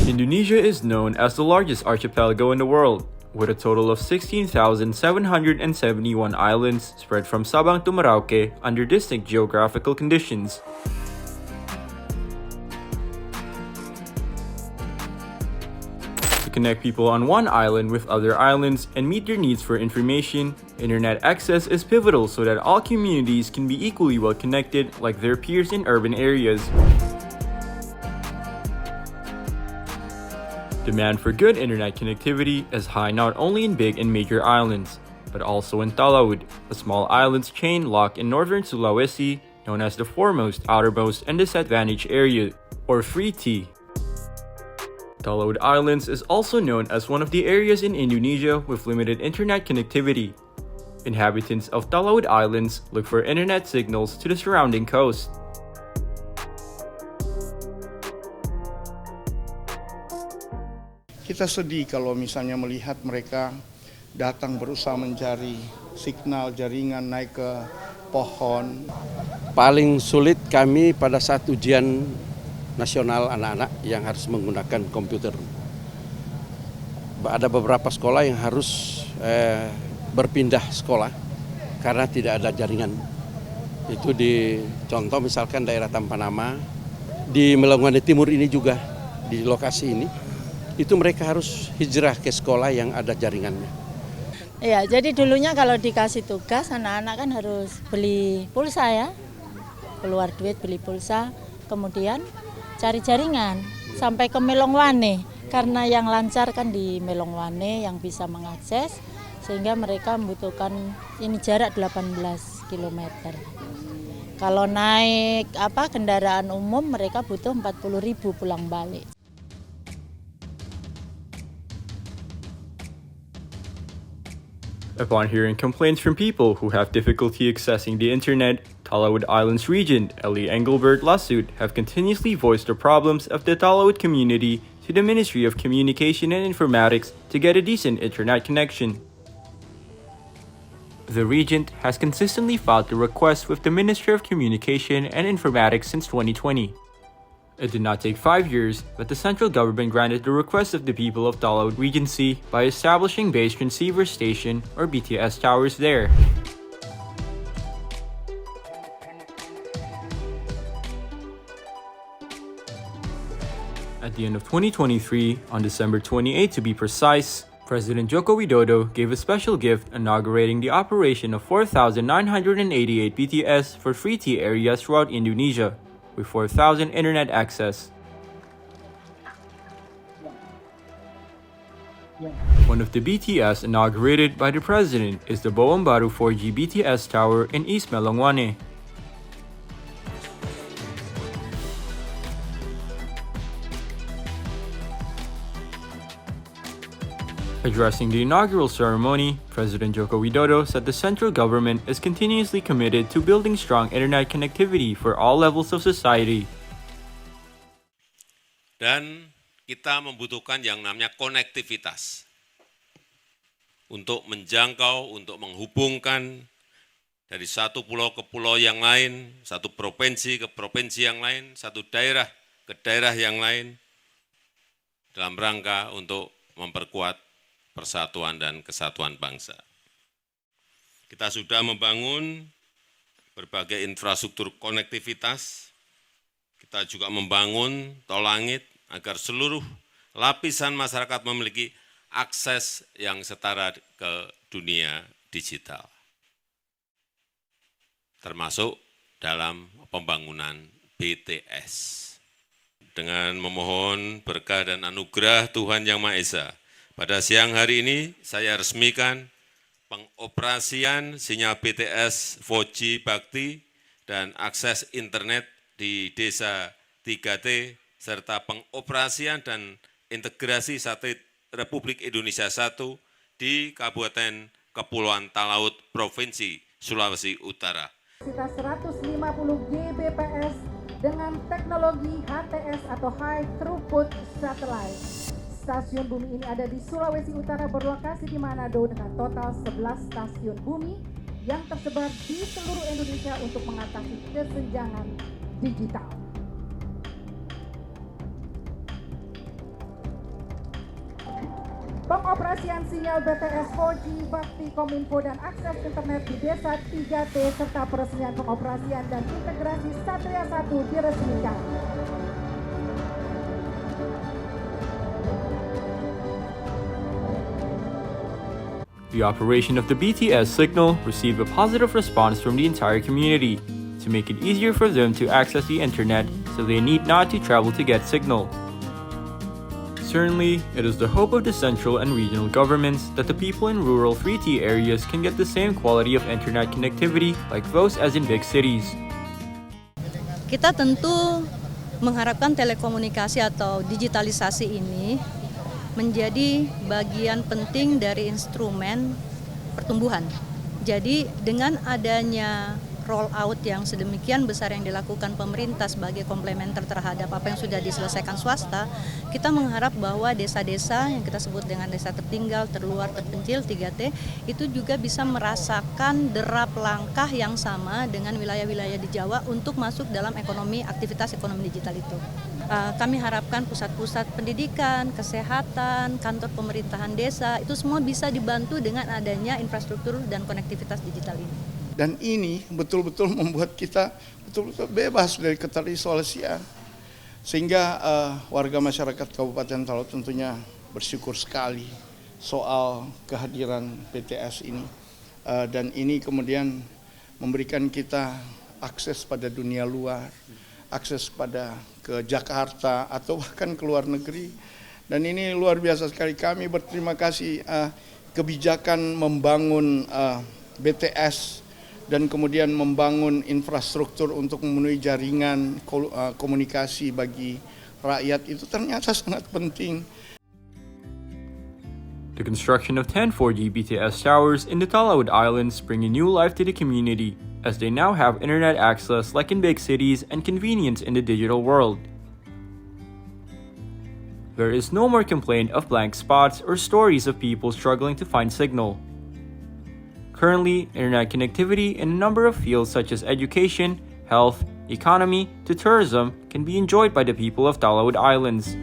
Indonesia is known as the largest archipelago in the world, with a total of 16,771 islands spread from Sabang to Merauke under distinct geographical conditions. To connect people on one island with other islands and meet their needs for information, internet access is pivotal so that all communities can be equally well connected like their peers in urban areas. Demand for good internet connectivity is high not only in big and major islands, but also in Talaud, a small islands chain locked in northern Sulawesi, known as the foremost, outermost, and disadvantaged area, or Free T. Talaud Islands is also known as one of the areas in Indonesia with limited internet connectivity. Inhabitants of Talaud Islands look for internet signals to the surrounding coast. Kita sedih kalau misalnya melihat mereka datang berusaha mencari signal jaringan naik ke pohon. Paling sulit kami pada saat ujian nasional anak-anak yang harus menggunakan komputer. Ada beberapa sekolah yang harus berpindah sekolah karena tidak ada jaringan. Itu di contoh misalkan daerah Tampanama, di Melongoane Timur ini juga, di lokasi ini. Itu mereka harus hijrah ke sekolah yang ada jaringannya. Ya, jadi dulunya kalau dikasih tugas anak-anak kan harus beli pulsa ya, keluar duit beli pulsa, kemudian cari jaringan sampai ke Melongoane, karena yang lancar kan di Melongoane yang bisa mengakses, sehingga mereka membutuhkan ini jarak 18 km. Kalau naik kendaraan umum mereka butuh 40.000 pulang balik. Upon hearing complaints from people who have difficulty accessing the internet, Talaud Islands Regent Ellie Engelbert Lasut have continuously voiced the problems of the Talaud community to the Ministry of Communication and Informatics to get a decent internet connection. The Regent has consistently filed the request with the Ministry of Communication and Informatics since 2020. It did not take 5 years, but the central government granted the request of the people of Talaud Regency by establishing base transceiver station or BTS towers there. At the end of 2023, on December 28 to be precise, President Joko Widodo gave a special gift inaugurating the operation of 4,988 BTS for free T areas throughout Indonesia, with 4,000 internet access. One of the BTS inaugurated by the president is the Boam Baru 4G BTS tower in East Melongoane. Addressing the inaugural ceremony, President Joko Widodo said the central government is continuously committed to building strong internet connectivity for all levels of society. Dan kita membutuhkan yang namanya konektivitas untuk menjangkau, untuk menghubungkan dari satu pulau ke pulau yang lain, satu provinsi ke provinsi yang lain, satu daerah ke daerah yang lain, dalam rangka untuk memperkuat persatuan dan kesatuan bangsa. Kita sudah membangun berbagai infrastruktur konektivitas, kita juga membangun tol langit agar seluruh lapisan masyarakat memiliki akses yang setara ke dunia digital, termasuk dalam pembangunan BTS. Dengan memohon berkah dan anugerah Tuhan Yang Maha Esa, pada siang hari ini saya resmikan pengoperasian sinyal BTS 4G Bakti dan akses internet di Desa 3T serta pengoperasian dan integrasi satelit Republik Indonesia 1 di Kabupaten Kepulauan Talaud, Provinsi Sulawesi Utara. Kapasitas 150 Gbps dengan teknologi HTS atau High Throughput Satellite. Stasiun bumi ini ada di Sulawesi Utara, berlokasi di Manado dengan total 11 stasiun bumi yang tersebar di seluruh Indonesia untuk mengatasi kesenjangan digital. Pengoperasian sinyal BTS 4G, bakti Kominfo dan akses internet di desa 3T serta peresmian pengoperasian dan integrasi Satria 1 diresmikan. The operation of the BTS signal received a positive response from the entire community to make it easier for them to access the internet so they need not to travel to get signal. Certainly, it is the hope of the central and regional governments that the people in rural 3T areas can get the same quality of internet connectivity like those as in big cities. Kita tentu mengharapkan telekomunikasi atau digitalisasi ini menjadi bagian penting dari instrumen pertumbuhan. Jadi dengan adanya roll out yang sedemikian besar yang dilakukan pemerintah sebagai komplementer terhadap apa yang sudah diselesaikan swasta, kita mengharap bahwa desa-desa yang kita sebut dengan desa tertinggal, terluar, terpencil 3T itu juga bisa merasakan derap langkah yang sama dengan wilayah-wilayah di Jawa untuk masuk dalam aktivitas ekonomi digital itu. Kami harapkan pusat-pusat pendidikan, kesehatan, kantor pemerintahan desa itu semua bisa dibantu dengan adanya infrastruktur dan konektivitas digital ini. Dan ini betul-betul membuat kita betul-betul bebas dari keterisolasian. Sehingga warga masyarakat Kabupaten Talaut tentunya bersyukur sekali soal kehadiran BTS ini. Dan ini kemudian memberikan kita akses pada dunia luar, akses ke Jakarta atau bahkan ke luar negeri. Dan ini luar biasa sekali. Kami berterima kasih kebijakan membangun BTS dan kemudian membangun infrastruktur untuk memenuhi jaringan komunikasi bagi rakyat itu ternyata sangat penting. The construction of 10 4G BTS towers in the Talaud Islands bring a new life to the community, as they now have internet access like in big cities and convenience in the digital world. There is no more complaint of blank spots or stories of people struggling to find signal. Currently, internet connectivity in a number of fields such as education, health, economy, to tourism can be enjoyed by the people of Talaud Islands.